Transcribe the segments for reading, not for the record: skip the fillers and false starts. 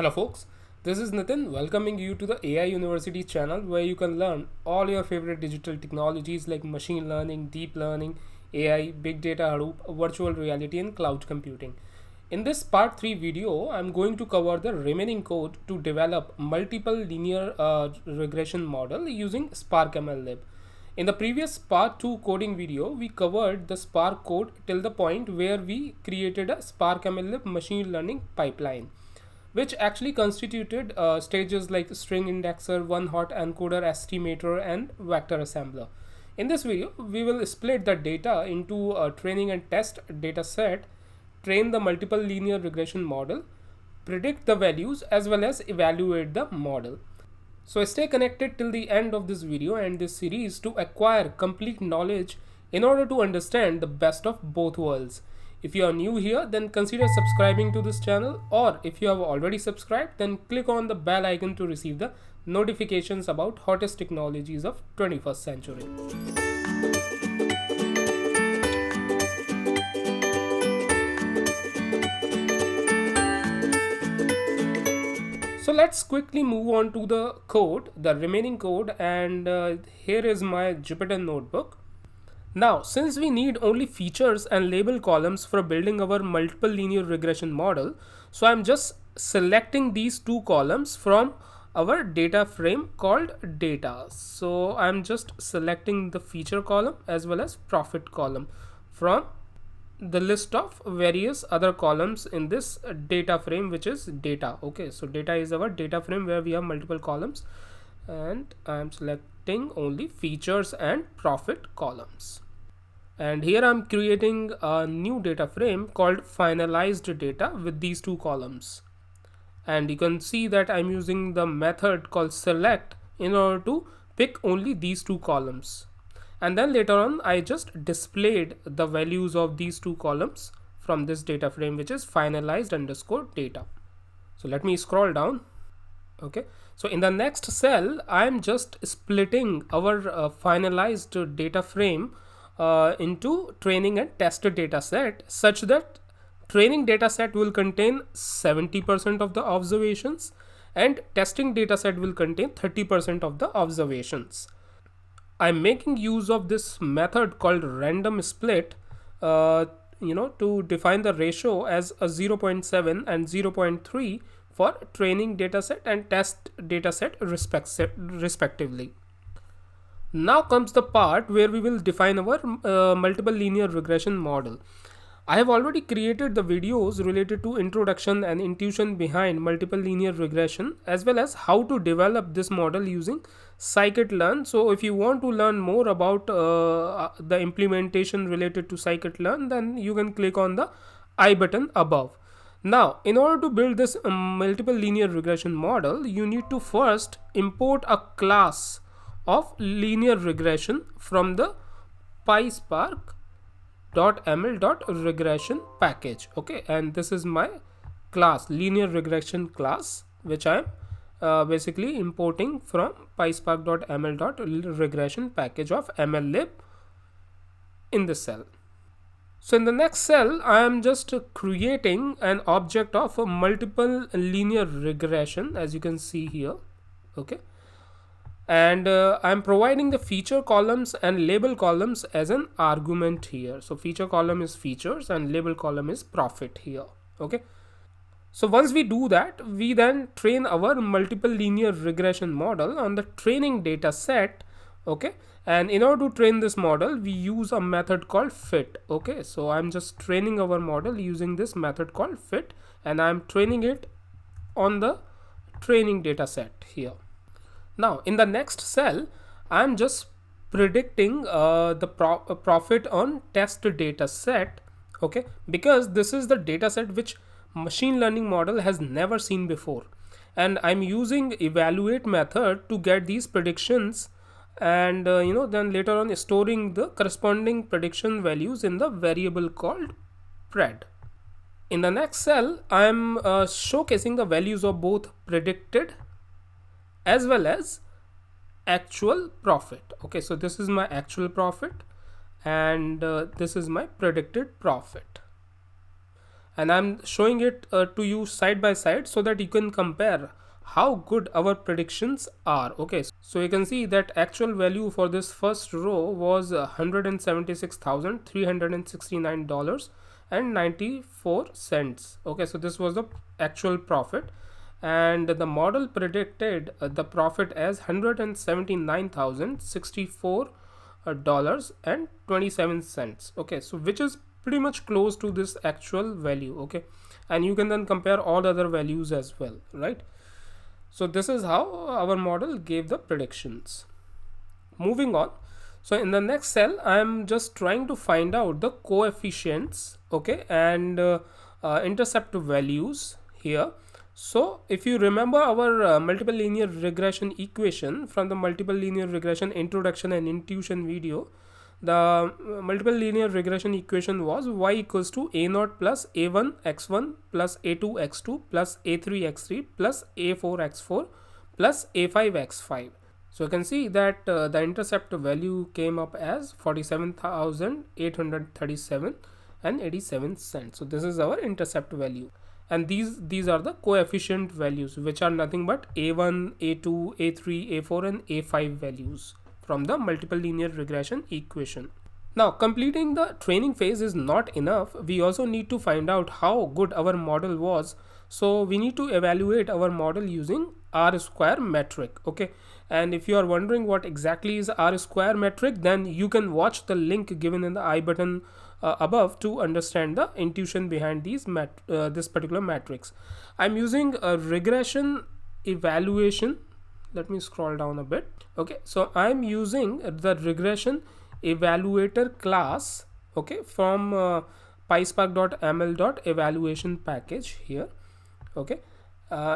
Hello folks, this is Nitin welcoming you to the AI University channel where you can learn all your favorite digital technologies like machine learning, deep learning, AI, big data, Hadoop, virtual reality and cloud computing. In this part 3 video, I'm going to cover the remaining code to develop multiple linear regression model using Spark MLLib. In the previous part 2 coding video, we covered the Spark code till the point where we created a Spark MLLib machine learning pipeline, which actually constituted stages like string indexer, one hot encoder, estimator, and vector assembler. In this video, we will split the data into a training and test data set, train the multiple linear regression model, predict the values, as well as evaluate the model. So stay connected till the end of this video and this series to acquire complete knowledge in order to understand the best of both worlds. If you are new here, then consider subscribing to this channel, or if you have already subscribed, then click on the bell icon to receive the notifications about hottest technologies of 21st century. So let's quickly move on to the code, the remaining code, and here is my Jupyter notebook. Now, since we need only features and label columns for building our multiple linear regression model, so I'm just selecting these two columns from our data frame called data. So I'm just selecting the feature column as well as profit column from the list of various other columns in this data frame, which is data. Okay, so data is our data frame where we have multiple columns, and I'm selecting only features and profit columns. And here I'm creating a new data frame called finalized data with these two columns. And you can see that I'm using the method called select in order to pick only these two columns. And then later on, I just displayed the values of these two columns from this data frame, which is finalized underscore data. So let me scroll down. Okay, so in the next cell, I'm just splitting our finalized data frame into training and test data set, such that training data set will contain 70% of the observations and testing data set will contain 30% of the observations. I'm making use of this method called random split to define the ratio as a 0.7 and 0.3 for training dataset and test dataset respectively. Now comes the part where we will define our multiple linear regression model. I have already created the videos related to introduction and intuition behind multiple linear regression, as well as how to develop this model using scikit-learn. So if you want to learn more about the implementation related to scikit-learn, then you can click on the I button above. Now, in order to build this multiple linear regression model, you need to first import a class of linear regression from the PySpark.ml.regression package. Okay, and this is my class, linear regression class, which I am basically importing from PySpark.ml.regression package of MLLib in this cell. So in the next cell, I am just creating an object of a multiple linear regression, as you can see here. Okay, and I'm providing the feature columns and label columns as an argument here. So feature column is features and label column is profit here. Okay, so once we do that, we then train our multiple linear regression model on the training data set. Okay, and in order to train this model, we use a method called fit. Okay, so I'm just training our model using this method called fit, and I'm training it on the training data set here. Now in the next cell, I'm just predicting the profit on test data set. Okay, because this is the data set which machine learning model has never seen before, and I'm using evaluate method to get these predictions, and then later on storing the corresponding prediction values in the variable called pred. In the next cell, I'm showcasing the values of both predicted as well as actual profit. Okay, so this is my actual profit and this is my predicted profit. and I'm showing it to you side by side so that you can compare how good our predictions are. Okay, so you can see that actual value for this first row was $176,369.94. Okay, so this was the actual profit, and the model predicted the profit as $179,064.27. Okay, so which is pretty much close to this actual value. Okay, and you can then compare all other values as well, right? So this is how our model gave the predictions. Moving on, so in the next cell I'm just trying to find out the coefficients, okay, and intercept values here. So if you remember our multiple linear regression equation from the multiple linear regression introduction and intuition video, the multiple linear regression equation was y equals to a0 plus a1 x1 plus a2 x2 plus a3 x3 plus a4 x4 plus a5 x5. So you can see that the intercept value came up as 47,837 and 87 cents. So this is our intercept value, and these are the coefficient values, which are nothing but a1, a2, a3, a4 and a5 values from the multiple linear regression equation. Now, completing the training phase is not enough. We also need to find out how good our model was. So we need to evaluate our model using R-square metric. Okay, and if you are wondering what exactly is R-square metric, then you can watch the link given in the I button above to understand the intuition behind these this particular matrix. I'm using a regression evaluation. Let me scroll down a bit. Okay, so I'm using the regression evaluator class, okay, from PySpark.ml.evaluation package here, okay,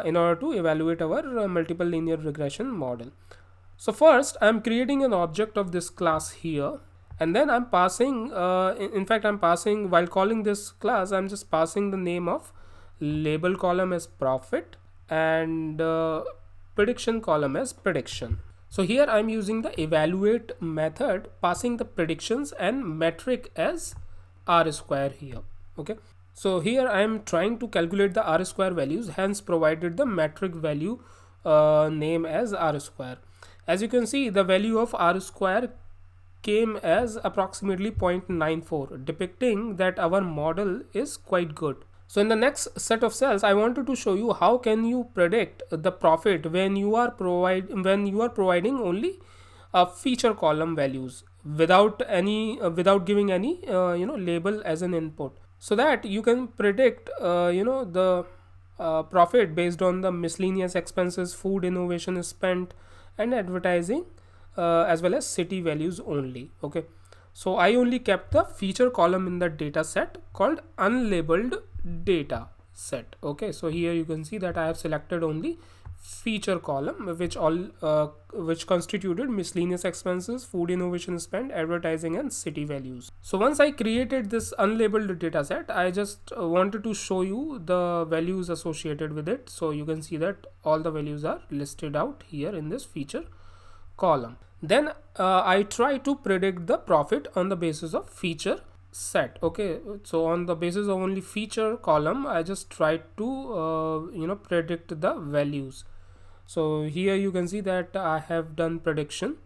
in order to evaluate our multiple linear regression model. So first I'm creating an object of this class here, and then I'm passing in fact I'm passing, while calling this class, I'm just passing the name of label column as profit and prediction column as prediction. So here I'm using the evaluate method, passing the predictions and metric as R square here. Okay, so here I'm trying to calculate the R square values, hence provided the metric value name as R square. As you can see, the value of R square came as approximately 0.94, depicting that our model is quite good. So in the next set of cells, I wanted to show you how can you predict the profit when you are providing only feature column values without any without giving any label as an input, so that you can predict the profit based on the miscellaneous expenses, food innovation spent, and advertising, as well as city values only. Okay, so I only kept the feature column in the data set called unlabeled data set. Okay, so here you can see that I have selected only feature column, which constituted miscellaneous expenses, food innovation spent, advertising and city values. So once I created this unlabeled data set, I just wanted to show you the values associated with it. So you can see that all the values are listed out here in this feature column. Then I try to predict the profit on the basis of feature set. Okay, so on the basis of only feature column, I just try to predict the values. So here you can see that I have done prediction,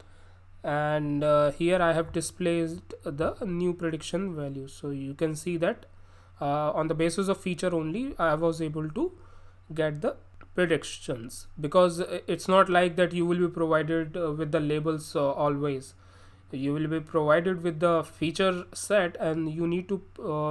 and here I have displayed the new prediction values. So you can see that on the basis of feature only, I was able to get the predictions, because it's not like that you will be provided with the labels always. You will be provided with the feature set, and you need to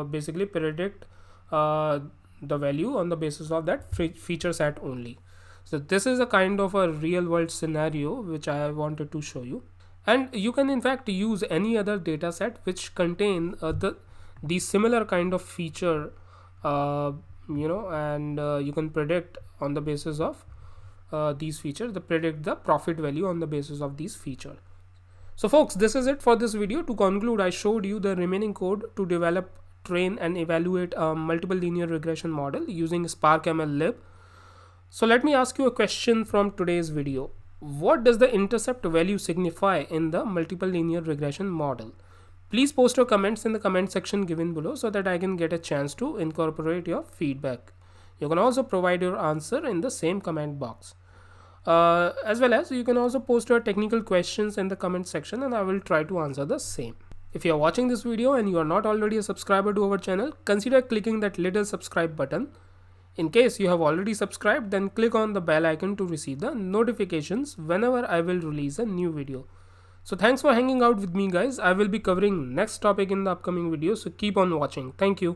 basically predict the value on the basis of that feature set only. So this is a kind of a real world scenario which I wanted to show you, and you can in fact use any other data set which contain the similar kind of feature, and you can predict on the basis of these features, predict the profit value on the basis of these features. So folks, this is it for this video. To conclude, I showed you the remaining code to develop, train and evaluate a multiple linear regression model using Spark MLLib. So let me ask you a question from today's video. What does the intercept value signify in the multiple linear regression model? Please post your comments in the comment section given below so that I can get a chance to incorporate your feedback. You can also provide your answer in the same comment box. As well as you can also post your technical questions in the comment section and I will try to answer the same. If you are watching this video and you are not already a subscriber to our channel, consider clicking that little subscribe button. In case you have already subscribed, then click on the bell icon to receive the notifications whenever I will release a new video. So thanks for hanging out with me guys. I will be covering next topic in the upcoming video, so keep on watching. Thank you.